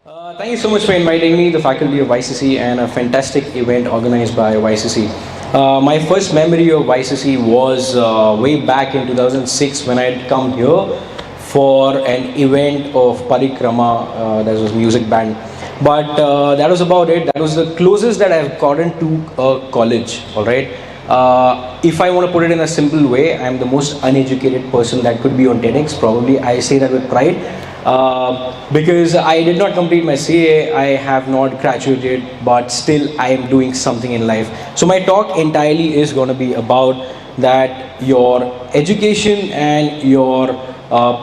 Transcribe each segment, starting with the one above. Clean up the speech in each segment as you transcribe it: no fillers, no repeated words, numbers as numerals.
Thank you so much for inviting me, the faculty of YCC, and a fantastic event organized by YCC. My first memory of YCC was way back in 2006 when I had come here for an event of Parikrama, that was music band. But that was about it. That was the closest that I've gotten to a college, alright? If I want to put it in a simple way, I'm the most uneducated person that could be on TEDx. Probably I say that with pride. Because I did not complete my CA, I have not graduated, but still I am doing something in life. So my talk entirely is going to be about that your education and your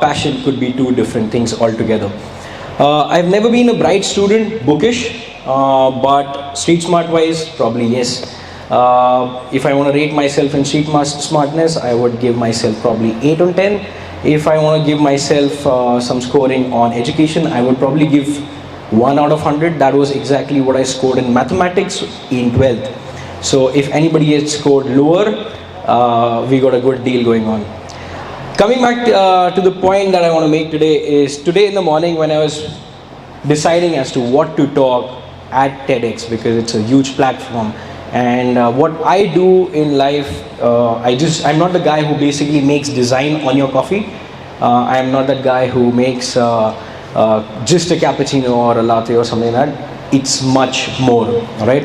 passion could be two different things altogether. I've never been a bright student, bookish, but street smart wise, probably yes. If I want to rate myself in street smartness, I would give myself probably 8 on 10. If I want to give myself some scoring on education, I would probably give 1 out of 100. That was exactly what I scored in mathematics in 12th. So if anybody had scored lower, we got a good deal going on. Coming back to the point that I want to make today is, today in the morning when I was deciding as to what to talk at TEDx, because it's a huge platform, and what I do in life, I'm not the guy who basically makes design on your coffee. I'm not that guy who makes just a cappuccino or a latte or something like that. It's much more, alright?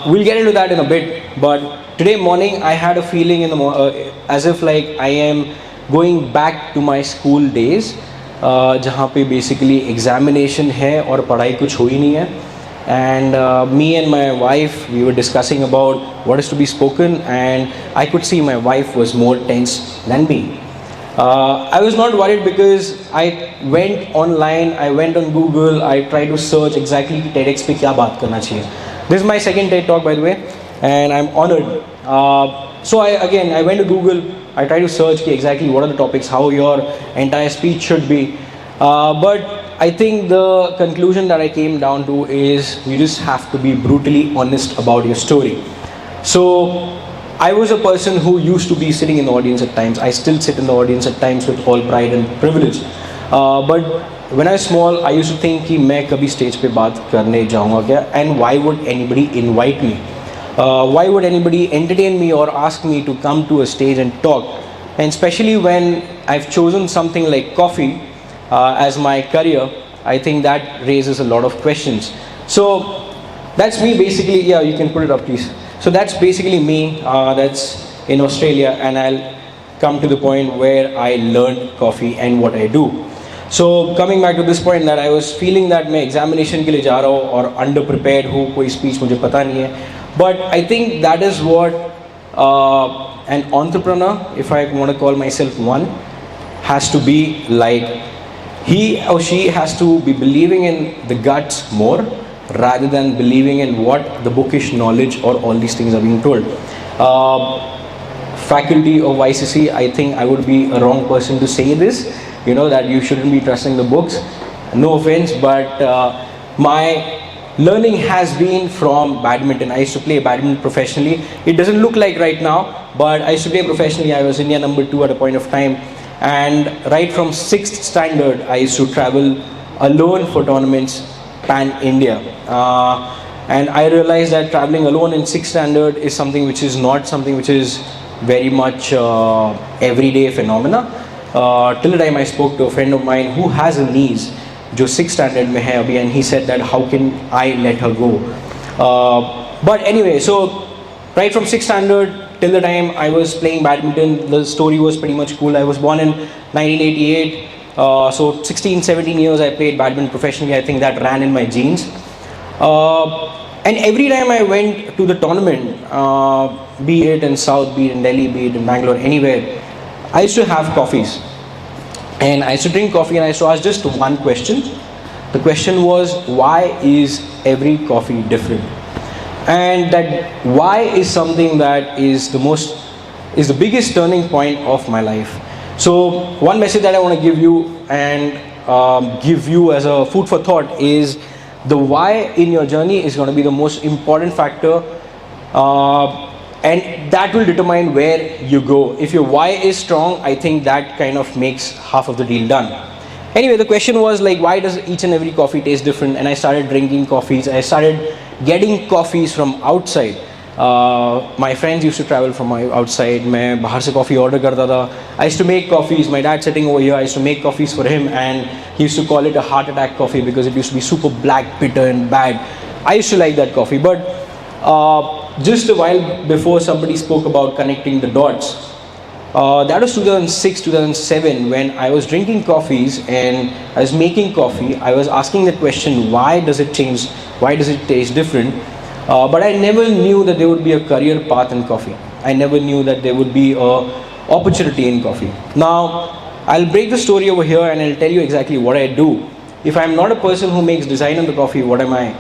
We'll get into that in a bit, but today morning I had a feeling in the as if like I am going back to my school days, जहाँ पे basically examination है और पढ़ाई कुछ हुई नहीं है. And me and my wife, we were discussing about what is to be spoken, and I could see my wife was more tense than me. I was not worried because I went online, I went on Google, I tried to search exactly TEDx पे क्या बात करना चाहिए. This is my second TED talk, by the way, and I'm honored. So I went to Google, I tried to search exactly what are the topics, how your entire speech should be. But I think the conclusion that I came down to is you just have to be brutally honest about your story. So I was a person who used to be sitting in the audience at times. I still sit in the audience at times with all pride and privilege. But when I was small, I used to think कि मैं कभी stage पे बात करने जाऊँगा क्या? And why would anybody invite me? Why would anybody entertain me or ask me to come to a stage and talk? And especially when I've chosen something like coffee as my career, I think that raises a lot of questions. So that's me basically. Yeah, you can put it up please. So that's basically me, that's in Australia, and I'll come to the point where I learned coffee and what I do. So coming back to this point, that I was feeling that मैं examination के लिए जा रहा हूँ और underprepared हूँ, कोई speech मुझे पता नहीं है. But I think that is what an entrepreneur, if I want to call myself one, has to be like. He or she has to be believing in the guts more rather than believing in what the bookish knowledge or all these things are being told. Faculty of YCC, I think I would be a wrong person to say this, that you shouldn't be trusting the books. No offense, but my learning has been from badminton. I used to play badminton professionally. It doesn't look like right now, but I used to play professionally. I was India number 2 at a point of time. And right from 6th standard, I used to travel alone for tournaments pan-India. And I realized that traveling alone in 6th standard is something which is not something which is very much everyday phenomena. Till the time I spoke to a friend of mine who has a niece, jo 6th standard mein hai abhi, and he said that how can I let her go? But anyway, so right from 6th standard, till the time I was playing badminton, the story was pretty much cool. I was born in 1988, so 16, 17 years I played badminton professionally. I think that ran in my genes. And every time I went to the tournament, be it in South, be it in Delhi, be it in Bangalore, anywhere, I used to have coffees. And I used to drink coffee and I used to ask just one question. The question was, why is every coffee different? And that why is something that is the biggest turning point of my life. So one message that I want to give you and give you as a food for thought is the why in your journey is going to be the most important factor, and that will determine where you go. If your why is strong, I think that kind of makes half of the deal done. Anyway, the question was like, why does each and every coffee taste different? And I started drinking coffees. I started getting coffees from outside. My friends used to travel from outside. मैं बाहर से coffee order करता था. I used to make coffees. My dad sitting over here, I used to make coffees for him, and he used to call it a heart attack coffee because it used to be super black, bitter, and bad. I used to like that coffee, but just a while before, somebody spoke about connecting the dots. That was 2006, 2007 when I was drinking coffees and I was making coffee. I was asking the question, why does it change? Why does it taste different? But I never knew that there would be a career path in coffee. I never knew that there would be an opportunity in coffee. Now, I'll break the story over here and I'll tell you exactly what I do. If I'm not a person who makes design on the coffee, what am I?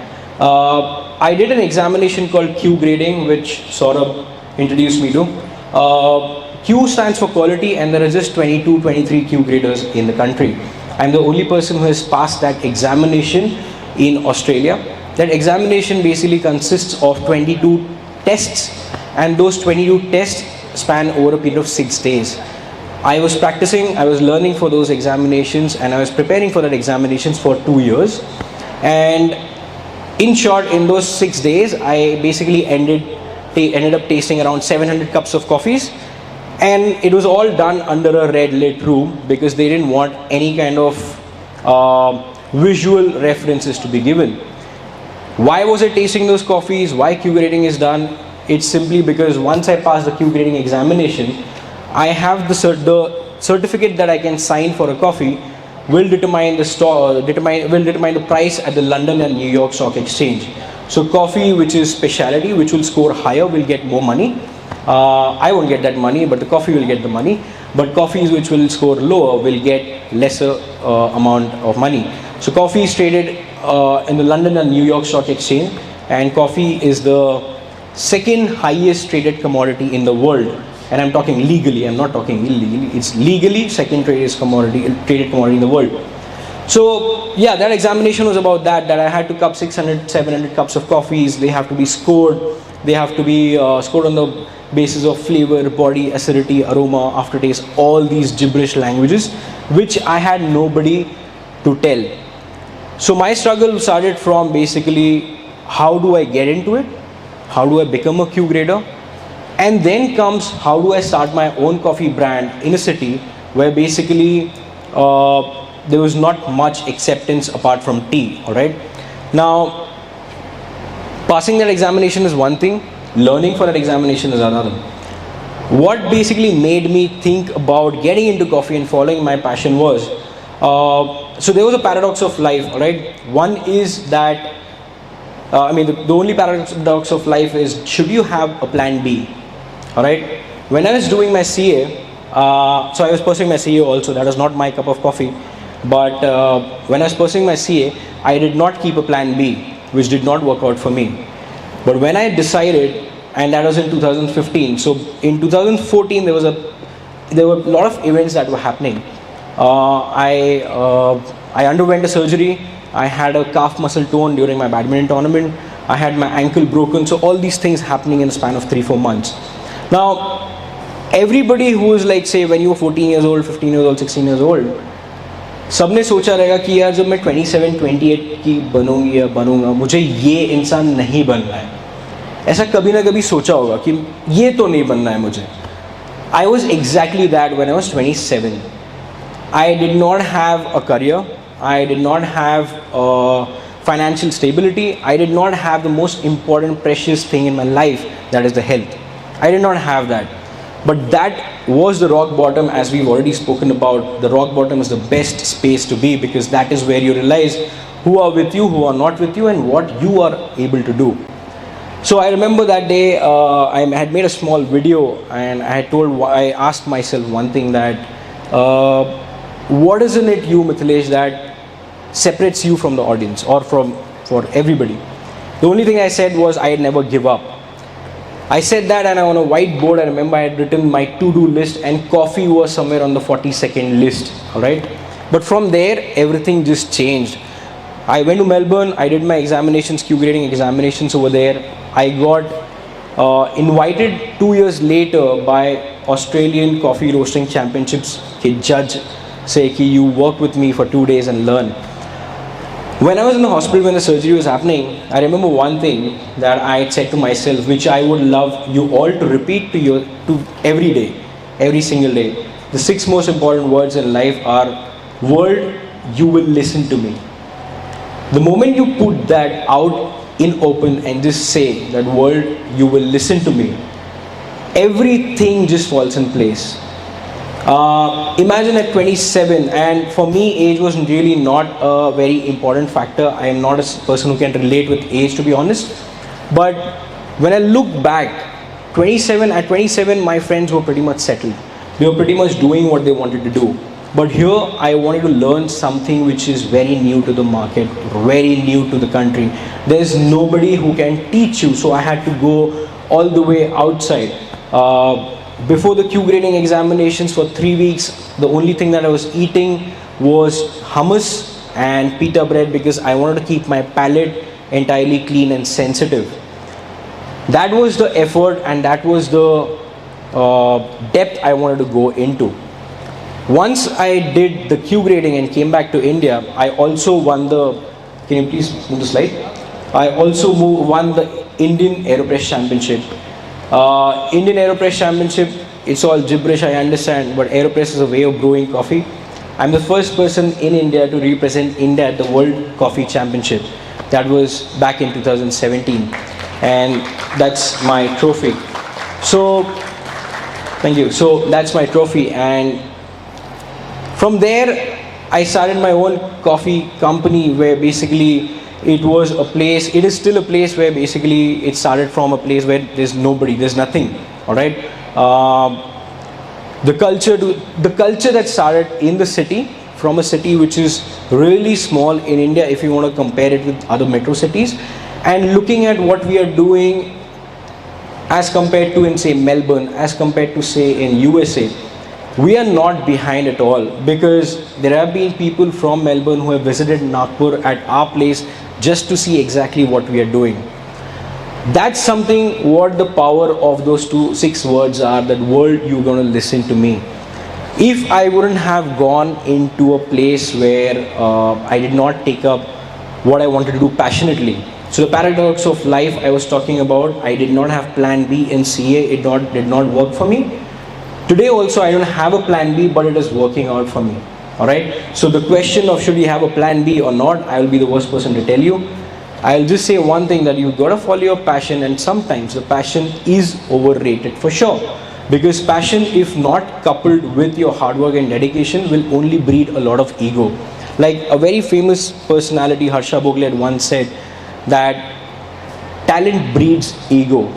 I did an examination called Q grading, which sort of introduced me to. Q stands for quality, and there are just 22, 23 Q graders in the country. I'm the only person who has passed that examination in Australia. That examination basically consists of 22 tests, and those 22 tests span over a period of 6 days. I was practicing, I was learning for those examinations, and I was preparing for that examinations for 2 years. And in short, in those 6 days, I basically ended up tasting around 700 cups of coffees, and it was all done under a red lit room because they didn't want any kind of visual references to be given. Why was I tasting those coffees? Why Q grading is done? It's simply because once I pass the Q grading examination, I have the certificate that I can sign for a coffee will determine the price at the London and New York Stock Exchange. So coffee which is specialty, which will score higher, will get more money. I won't get that money, but the coffee will get the money. But coffees which will score lower will get lesser amount of money. So coffee is traded in the London and New York Stock Exchange, and coffee is the second highest traded commodity in the world. And I'm talking legally, I'm not talking illegally. It's legally second traded commodity in the world. So yeah, that examination was about that I had to cup 600, 700 cups of coffees. They have to be scored. They have to be scored on the basis of flavor, body, acidity, aroma, aftertaste, all these gibberish languages, which I had nobody to tell. So my struggle started from basically, how do I get into it? How do I become a Q grader? And then comes, how do I start my own coffee brand in a city where basically there was not much acceptance apart from tea, alright? Now, passing that examination is one thing, learning for that examination is another. What basically made me think about getting into coffee and following my passion was, so there was a paradox of life, alright? One is that, the only paradox of life is, should you have a plan B? Alright? When I was doing my CA, so I was pursuing my CA also, that was not my cup of coffee. But when I was pursuing my CA, I did not keep a plan B, which did not work out for me. But when I decided, and that was in 2015, so in 2014 there were a lot of events that were happening. I underwent a surgery. I had a calf muscle torn during my badminton tournament. I had my ankle broken. So all these things happening in a span of 3-4 months. Now, everybody who is like, say, when you were 14 years old, 15 years old, 16 years old, सबने सोचा रहेगा कि यार जब मैं 27, 28 की बनूंगी या बनूंगा, मुझे ये इंसान नहीं बनना है. ऐसा कभी ना कभी सोचा होगा कि ये तो नहीं बनना है मुझे. I was exactly that when I was 27. I did not have a career. I did not have financial stability. I did not have the most important, precious thing in my life, that is the health. I did not have that. But that was the rock bottom, as we've already spoken about. The rock bottom is the best space to be, because that is where you realize who are with you, who are not with you, and what you are able to do. So I remember that day I had made a small video, and I asked myself one thing, that what is in it you, Mithilesh, that separates you from the audience or for everybody? The only thing I said was I'd never give up. I said that, and on a whiteboard I remember I had written my to-do list, and coffee was somewhere on the 42nd list, alright? But from there everything just changed. I went to Melbourne, I did my examinations, Q grading examinations over there. I got invited 2 years later by Australian Coffee Roasting Championships ke judge say कि you work with me for 2 days and learn. When I was in the hospital when the surgery was happening, I remember one thing that I had said to myself, which I would love you all to repeat to every day, every single day. The 6 most important words in life are, world, you will listen to me. The moment you put that out in open and just say that, world, you will listen to me, everything just falls in place. Imagine at 27, and for me age was really not a very important factor. I am not a person who can relate with age, to be honest. But when I look back, at 27 my friends were pretty much settled. They were pretty much doing what they wanted to do. But here I wanted to learn something which is very new to the market, very new to the country. There is nobody who can teach you, so I had to go all the way outside. Before the Q grading examinations for 3 weeks, the only thing that I was eating was hummus and pita bread because I wanted to keep my palate entirely clean and sensitive. That was the effort and that was the depth I wanted to go into. Once I did the Q grading and came back to India, I also won the, can you please move the slide? I also won the Indian AeroPress Championship. Indian AeroPress Championship, it's all gibberish, I understand, but AeroPress is a way of brewing coffee. I'm the first person in India to represent India at the World Coffee Championship. That was back in 2017, and that's my trophy. So, thank you. So that's my trophy, and from there I started my own coffee company where basically it was a place, it is still a place where basically it started from a place where there's nobody, there's nothing, alright. The culture that started in the city, from a city which is really small in India if you want to compare it with other metro cities, and looking at what we are doing as compared to in say Melbourne, as compared to say in USA, we are not behind at all, because there have been people from Melbourne who have visited Nagpur at our place just to see exactly what we are doing. That's something what the power of those 6 words are, that world, you're going to listen to me. If I wouldn't have gone into a place where I did not take up what I wanted to do passionately. So the paradox of life I was talking about, I did not have plan B in CA, it did not work for me. Today also I don't have a plan B, but it is working out for me. Alright, so the question of should you have a plan B or not, I will be the worst person to tell you. I'll just say one thing, that you've got to follow your passion, and sometimes the passion is overrated for sure. Because passion, if not coupled with your hard work and dedication, will only breed a lot of ego. Like a very famous personality, Harsha Bogle, had once said that talent breeds ego.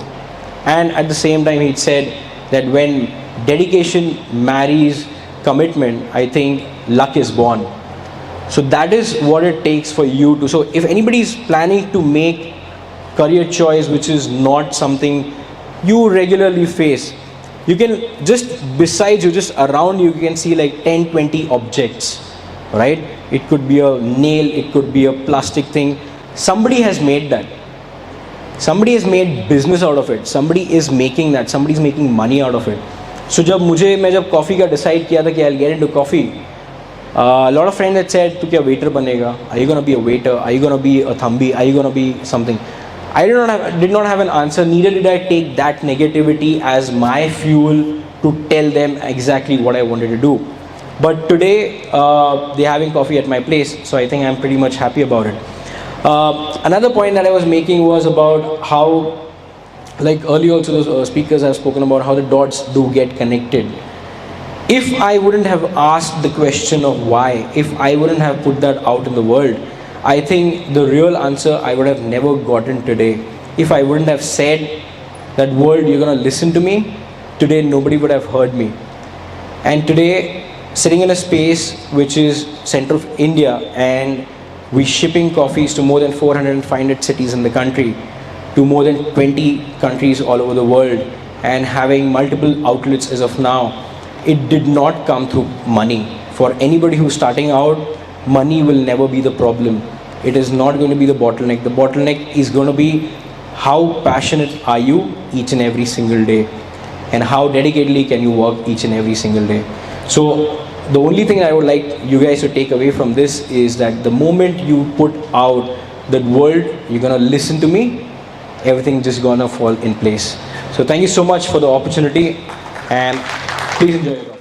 And at the same time he said that when dedication marries commitment, I think luck is born. So that is what it takes for you to. So if anybody is planning to make career choice which is not something you regularly face, you can just, besides you, just around you, you can see like 10-20 objects, right? It could be a nail, it could be a plastic thing. Somebody has made that. Somebody has made business out of it. Somebody is making that. Somebody is making money out of it. So मैं जब coffee का decide किया था कि I'll get into coffee, a lot of friends had said, "तू क्या waiter बनेगा? Are you gonna be a waiter? Are you gonna be a thambi? Are you gonna be something?" I did not have an answer. Neither did I take that negativity as my fuel to tell them exactly what I wanted to do. But today they're having coffee at my place, so I think I'm pretty much happy about it. Another point that I was making was about how, like earlier also those speakers have spoken about how the dots do get connected. If I wouldn't have asked the question of why, if I wouldn't have put that out in the world, I think the real answer I would have never gotten today. If I wouldn't have said that, world, you're gonna listen to me, today nobody would have heard me. And today, sitting in a space which is center of India, and we shipping coffees to more than 400 and 500 cities in the country, to more than 20 countries all over the world, and having multiple outlets as of now, it did not come through money. For anybody who's starting out, money will never be the problem. It is not going to be the bottleneck. The bottleneck is going to be how passionate are you each and every single day, and how dedicatedly can you work each and every single day. So the only thing I would like you guys to take away from this is that the moment you put out the world, you're gonna listen to me, everything just gonna fall in place. So thank you so much for the opportunity, and please enjoy it.